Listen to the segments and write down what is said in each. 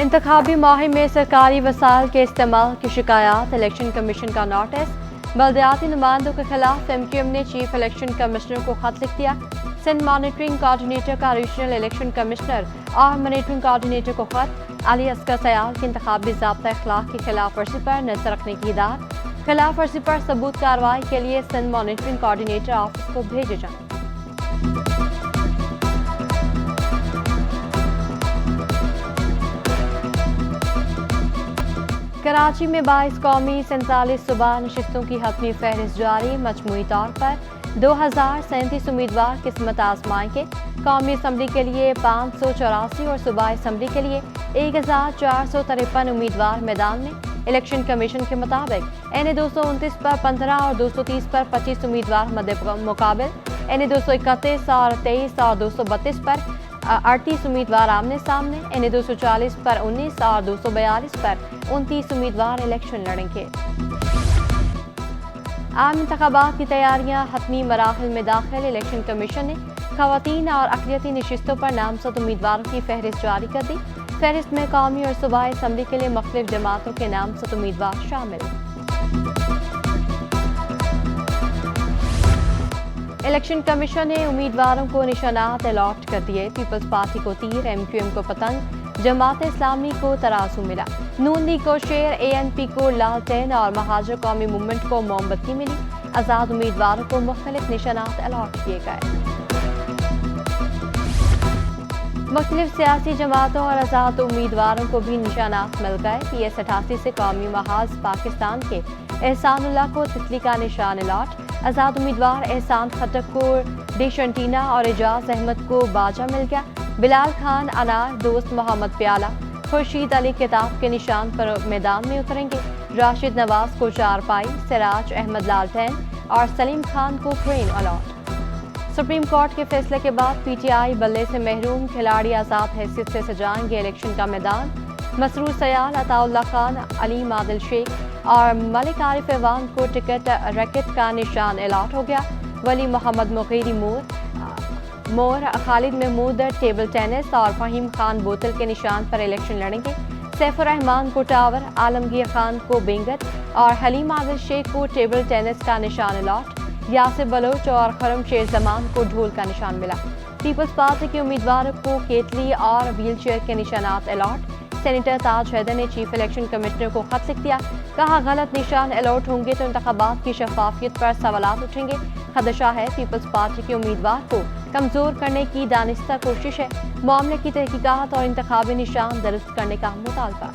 इंतखाबी मुहिम में सरकारी वसाइल के इस्तेमाल की शिकायत, इलेक्शन कमीशन का नोटिस। बल्दियाती नुमाइंदों के खिलाफ MQM ने चीफ इलेक्शन कमिश्नर को खत लिख दिया। सिंध मॉनिटरिंग कोऑर्डिनेटर का रीजनल इलेक्शन कमिश्नर और मॉनिटरिंग कोऑर्डिनेटर को खत। अली असगर सयाल की इंतखाबी ज़ाब्ता अखलाक की खिलाफ वर्जी पर नजर रखने की हिदायत। खिलाफ वर्जी पर सबूत कार्रवाई के लिए सिंध मॉनिटरिंग कोऑर्डिनेटर ऑफिस को भेजे जाएं। कराची में 22 कौमी 47 सूबा नशिस्तों की हतमी फहरिस्त जारी। मजमूई तौर पर 2037 उम्मीदवार किस्मत आजमाएंगे। कौमी असम्बली के लिए 584 और सूबाई असम्बली के लिए 1453 उम्मीदवार मैदान में। इलेक्शन कमीशन के मुताबिक NA 229 पर 15 और 230 पर 25 उम्मीदवार मध्य मुकाबिल। NA 231 और 23 और 232 पर 38 उम्मीदवार आमने सामने। NA 240 पर 19 और 242 पर 29 उम्मीदवार इलेक्शन लड़ेंगे। आम इंतखाबात की तैयारियां हतमी मराहिल में दाखिल। इलेक्शन कमीशन ने खवातीन और अक़लियती नशिस्तों पर नामजद उम्मीदवारों की फहरिस्त जारी कर दी। फहरिस्त में कौमी और सूबाई असम्बली के लिए मुख्तलिफ जमातों के नामजद उम्मीदवार शामिल। इलेक्शन कमीशन ने उम्मीदवारों को निशानात अलॉट कर दिए। पीपल्स पार्टी को तीर, MQM को पतंग, जमात इस्लामी को तराजू मिला। नून लीग को शेर, ANP को लालटेन और महाजर कौमी मूवमेंट को मोमबत्ती मिली। आज़ाद उम्मीदवारों को मुख्तलिफ निशानात अलॉट किए गए। मुख्तलिफ सियासी जमातों और आज़ाद उम्मीदवारों को भी निशानात मिल गए। PS 88 से कौमी महाज पाकिस्तान के एहसानुल्लाह को तितली का निशान अलॉट। आज़ाद उम्मीदवार एहसान खटक को डिशंटीना और एजाज अहमद को बाजा मिल गया। बिलाल खान अनार, दोस्त मोहम्मद प्याला, खुर्शीद अली किताब के निशान पर मैदान में उतरेंगे। राशिद नवाज को चारपाई, सिराज अहमद लालटेन और सलीम खान को क्रेन अलॉट। सुप्रीम कोर्ट के फैसले के बाद PTI बल्ले से महरूम खिलाड़ी आज़ाद हैसियत से सजाएंगे इलेक्शन का मैदान। मसरूर सयाल, अताउल्ला खान, अलीम आदिल शेख और मलिक आरिफ एवान को टिकट रैकेट का निशान अलॉट हो गया। वली मोहम्मद मुगीरी मोर, खालिद महमूद टेबल टेनिस और फहीम खान बोतल के निशान पर इलेक्शन लड़ेंगे। सैफुर रहमान को टावर, आलमगीर खान को बेंगट और हलीम आदिल शेख को टेबल टेनिस का निशान अलॉट। यासिर बलोच और खरम शेर जमान को ढोल का निशान मिला। पीपल्स पार्टी के उम्मीदवारों को केतली और व्हील चेयर के निशानात अलॉट। सेनेटर ताज हैदर ने चीफ इलेक्शन कमिश्नर को खत लिख दिया। कहा, गलत निशान अलॉट होंगे तो इंतखाबात की शफाफियत पर सवालात उठेंगे। खदशा है पीपल्स पार्टी के उम्मीदवार को कमजोर करने की दानिस्ता कोशिश है। मामले की तहकीकात और इंतखाबी निशान दुरुस्त करने का मुतालबा।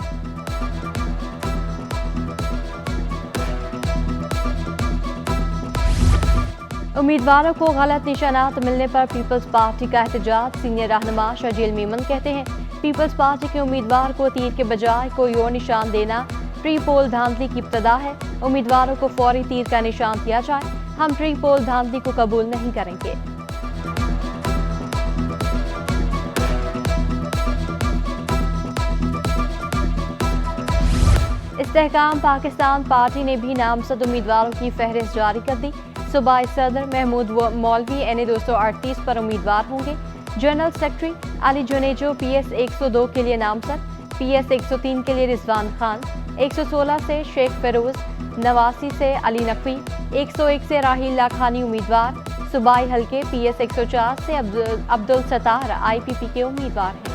उम्मीदवारों को गलत निशानात मिलने पर पीपल्स पार्टी का एहतजाज। सीनियर रहनुमा शजील मीमन कहते हैं, पीपल्स पार्टी के उम्मीदवार को तीर के बजाय कोई और निशान देना प्री पोल धांधली की इब्तदा है। उम्मीदवारों को फौरी तीर का निशान दिया जाए। हम प्री पोल धांधली को कबूल नहीं करेंगे। इस्तेहकाम पाकिस्तान पार्टी ने भी नामजद उम्मीदवारों की फहरिस्त जारी कर दी। सूबाई सदर महमूद मौलवी NA 238 पर उम्मीदवार होंगे। General secretary Ali Junejo PS 102 के लिए नामजद। PS 103 के लिए रिजवान खान, 116 से शेख फिरोज, 89 से अली नकवी, 101 से राहिल लाखानी उम्मीदवार। सूबाई हल्के PS 104 से अब्दुल सत्तार IPP के उम्मीदवार हैं।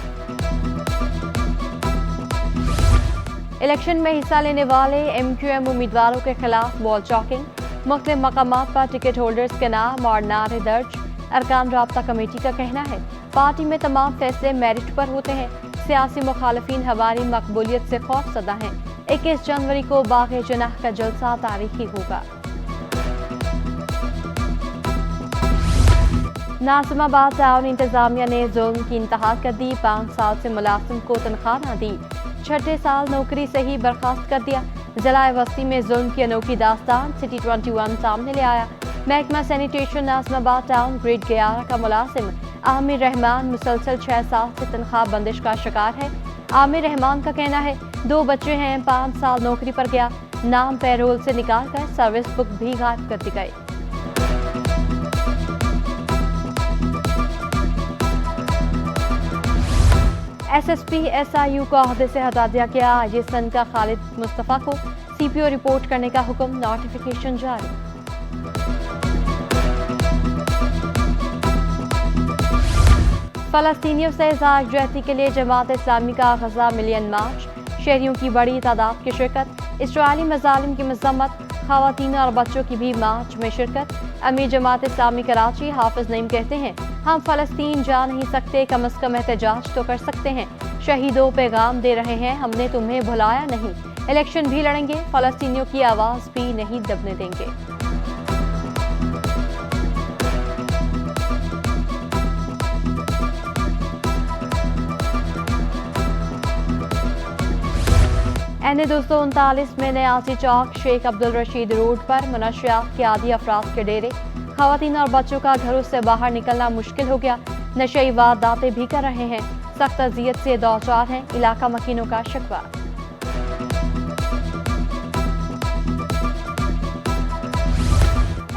इलेक्शन में हिस्सा लेने वाले MQM उम्मीदवारों के खिलाफ वॉल चॉकिंग। मुख्तलिफ मकामात पर टिकट होल्डर्स के नाम और नारे दर्ज। अरकान राब्ता कमेटी का कहना है, पार्टी में तमाम फैसले मेरिट पर होते हैं। सियासी मुखालिफिन हमारी मकबूलियत से खौफजदा हैं। 21 जनवरी को बाग़ जनाह का जलसा तारीखी होगा। नाज़िमाबाद टाउन इंतजामिया ने जुल्म की इंतहा कर दी। 5 साल से मुलाजिम को तनख्वाह न दी, छठे साल नौकरी से ही बर्खास्त कर दिया। जिला वस्ती में जुल्म की अनोखी दास्तान सिटी 21 सामने ले आया। महकमा सैनिटेशन नाज़िमाबाद टाउन ग्रेड 11 का मुलाजिम आमिर रहमान मुसलसल 6 साल से तनख्वाह बंदिश का शिकार है। आमिर रहमान का कहना है, 2 बच्चे हैं, 5 साल नौकरी पर गया, नाम पैरोल से निकाल कर सर्विस बुक भी गायब कर दी गई। SSP SIU को अहदे से हटा दिया गया। IG सिंध का खालिद मुस्तफ़ा को CPO रिपोर्ट करने का हुक्म, नोटिफिकेशन जारी। फलस्तीनियों से इज़हार यकजहती के लिए जमात इस्लामी का गजा मिलियन मार्च, शहरियों की बड़ी तादाद की शिरकत। इसराइली मज़ालिम की मज़म्मत, ख़वातीन और बच्चों की भी मार्च में शिरकत। अमीर जमात इस्लामी कराची हाफिज नईम कहते हैं, हम फ़लस्तीन जा नहीं सकते, कम अज़ कम एहतजाज तो कर सकते हैं। शहीदों पैगाम दे रहे हैं, हमने तुम्हें भुलाया नहीं। इलेक्शन भी लड़ेंगे, फ़लस्तीनियों की आवाज़ भी नहीं दबने देंगे। NA 239 में नयासी चौक शेख अब्दुल रशीद रोड पर मनशियात के आदी अफराद के डेरे। ख़वातीन और बच्चों का घरों से बाहर निकलना मुश्किल हो गया। नशेई वारदातें भी कर रहे हैं, सख्त अजियत से दो चार हैं, इलाका मकीनों का शिकवा।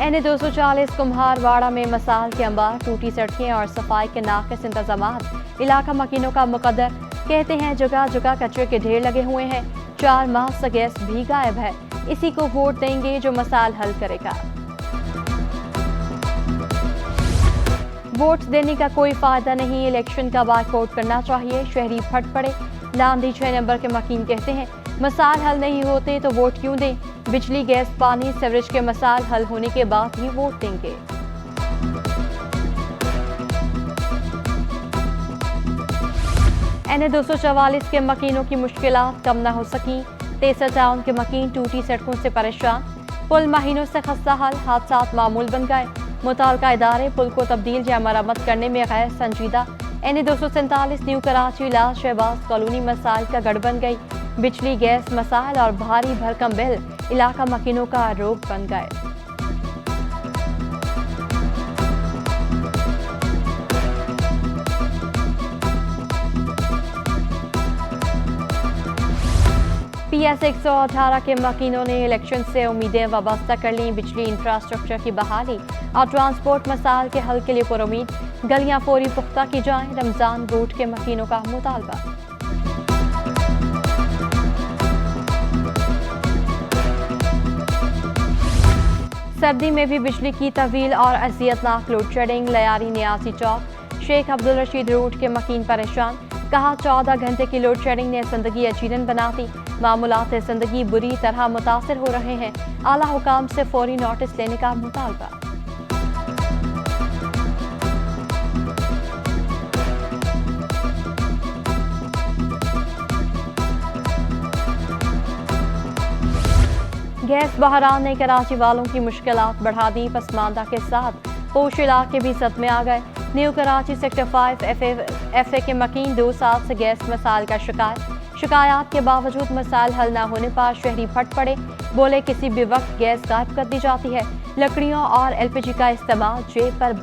NA 240 कुम्हारवाड़ा में मसाल के अंबार, टूटी सड़कें और सफाई के नाक़िस इंतजामात। इलाका मकीनों का मुकद्दर, कहते हैं जगह जगह कचरे के ढेर लगे हुए हैं। 4 माह से गैस भी गायब है। इसी को वोट देंगे जो मसाल हल करेगा। वोट देने का कोई फायदा नहीं, इलेक्शन का बायकॉट करना चाहिए। शहरी फट पड़े। लांधी 6 नंबर के मकीन कहते हैं, मसाल हल नहीं होते तो वोट क्यों दें। बिजली, गैस, पानी, सीवरेज के मसाल हल होने के बाद ही वोट देंगे। NA 244 के मकीनों की मुश्किलात कम न हो सकी। तेसर टाउन के मकीन टूटी सड़कों से परेशान। पुल महीनों से खस्ता हाल, हादसात मामूल बन गए। मुताल्लिका इदारे पुल को तब्दील या मरम्मत करने में गैर संजीदा। NA 247 न्यू कराची लाल शहबाज कॉलोनी मसाइल का गढ़ बन गई। बिजली, गैस मसाइल और भारी भरकम बिल इलाका मकीनों का रोग बन गए। PS 118 के मकीनों ने इलेक्शन से उम्मीदें वाबस्ता कर ली। बिजली, इंफ्रास्ट्रक्चर की बहाली और ट्रांसपोर्ट मसाइल के हल के लिए पुरुमीद। गलियां फौरी पुख्ता की जाएं, रमजान रूट के मकीनों का मुतालबा। सर्दी में भी बिजली की तवील और अजियतनाक लोड शेडिंग। लयारी नियासी चौक शेख अब्दुल रशीद रोड के मकीन परेशान। कहा 14 घंटे की लोड शेडिंग ने जिंदगी अजीरन बना दी। मामूलात जिंदगी बुरी तरह मुतासिर हो रहे हैं। आला हुकाम से फौरी नोटिस लेने का मुतालबा। गैस बहरान ने कराची वालों की मुश्किलात बढ़ा दी। पसमानदा के साथ पोश इलाके भी सदमे आ गए। न्यू कराची सेक्टर 5 FA के मकीन 2 साल से गैस मसाइल का शिकायत के बावजूद मसाइल हल न होने पर शहरी फट पड़े। बोले किसी भी वक्त गैस गायब कर दी जाती है। लकड़ियों और LPG का इस्तेमाल जेब पर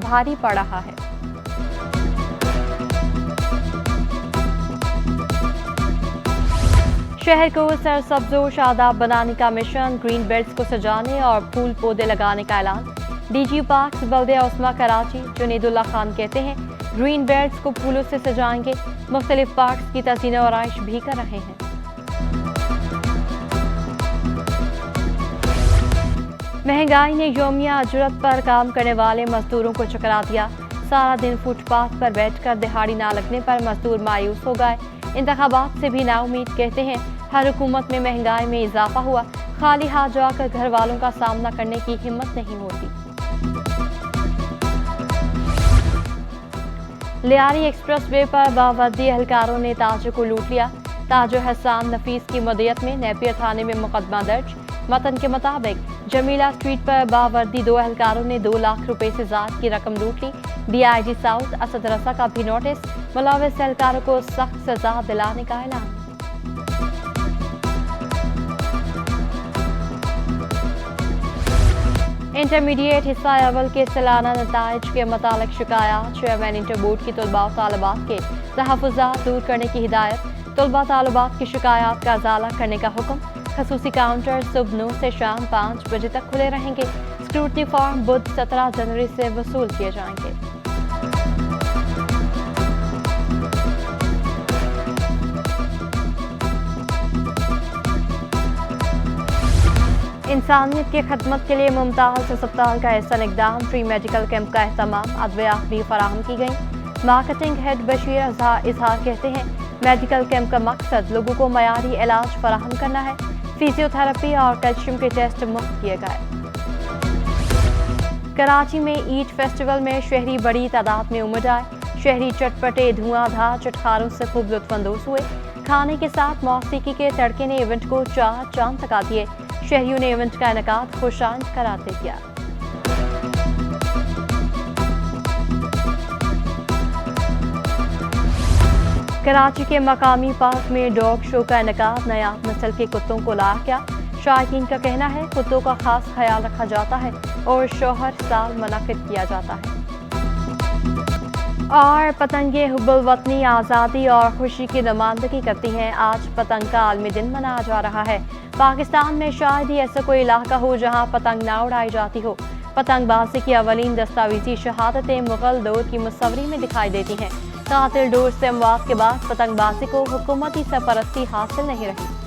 भारी पड़ रहा है। शहर को सरसब्जो शादाब बनाने का मिशन। ग्रीन बेल्ट्स को सजाने और फूल पौधे लगाने का ऐलान। DG पार्क्स बल्दिया उस्मा कराची जुनेदुल्ला खान कहते हैं, ग्रीन बेल्ट्स को फूलों से सजाएंगे। मुख्तलिफ पार्क्स की तज़ीन और आराइश भी कर रहे हैं। महंगाई ने यौमिया अजरत पर काम करने वाले मजदूरों को चकरा दिया। सारा दिन फुटपाथ पर बैठकर दिहाड़ी ना लगने पर मजदूर मायूस हो गए। इंतखाबात से भी नाउमीद, कहते हैं हर हुकूमत में महंगाई में इजाफा हुआ, खाली हाथ जाकर घर वालों का सामना करने की हिम्मत नहीं होती। लियारी एक्सप्रेस वे पर बावर्दी एहलकारों ने ताजर को लूट लिया। ताजर हसन नफीस की मदयत में नेपियर थाने में मुकदमा दर्ज। मतन के मुताबिक जमीला स्ट्रीट पर बावर्दी 2 एहलकारों ने 2 लाख रुपए से ज्यादा की रकम लूट ली। DIG साउथ असद रसा का भी नोटिस। मुलविस एहलकारों को सख्त सजा दिलाने का ऐलान। इंटरमीडिएट हिस्सा अव्वल के सालाना नताइज के मुतालिक शिकायत। चेयरमैन इंटर बोर्ड की तलबा और तालिबात के तहफ़्फ़ुज़ात दूर करने की हिदायत। तलबा तालिबात की शिकायत का इज़ाला करने का हुक्म। खसूसी काउंटर सुबह 9 से शाम 5 बजे तक खुले रहेंगे। स्क्रूटनी फॉर्म बुध 17 जनवरी से वसूल किए जाएंगे। इंसानियत की खदमत के लिए मुमताज़ अस्पताल का एहसन इकदाम, फ्री मेडिकल कैंप का एहतमाम, अद्वियात भी फराहम की गई। मार्केटिंग हेड बशीर इजहार कहते हैं, मेडिकल कैंप का मकसद लोगों को मयारी इलाज फराहम करना है। फिजियोथेरेपी और कैल्शियम के टेस्ट मुफ्त किए गए। कराची में ईद फेस्टिवल में शहरी बड़ी तादाद में उमड़ आए। शहरी चटपटे धुआंधार चटखारों से खूब लुत्फानंदोज हुए। खाने के साथ मौसीकी के तड़के ने इवेंट को चार चांद लगा दिए। शहरियों ने इवेंट का इनेकाद खुशाइंद कराते किया। कराची के मकामी पार्क में डॉग शो का इनेकाद नया नस्ल के कुत्तों को लाया गया। शायकीन का कहना है कुत्तों का खास ख्याल रखा जाता है और शो हर साल मुनक्किद किया जाता है। और पतंगे हुब्बुल वतनी आज़ादी और खुशी की नुमाइंदगी करती हैं। आज पतंग का आलमी दिन मनाया जा रहा है। पाकिस्तान में शायद ही ऐसा कोई इलाका हो जहां पतंग ना उड़ाई जाती हो। पतंगबाजी की अवलीन दस्तावेजी शहादतें मुगल दौर की मुसव्वरी में दिखाई देती हैं। कातिल डोर से अमवात के बाद पतंगबाजी को हुकूमती सरपरस्ती हासिल नहीं रही।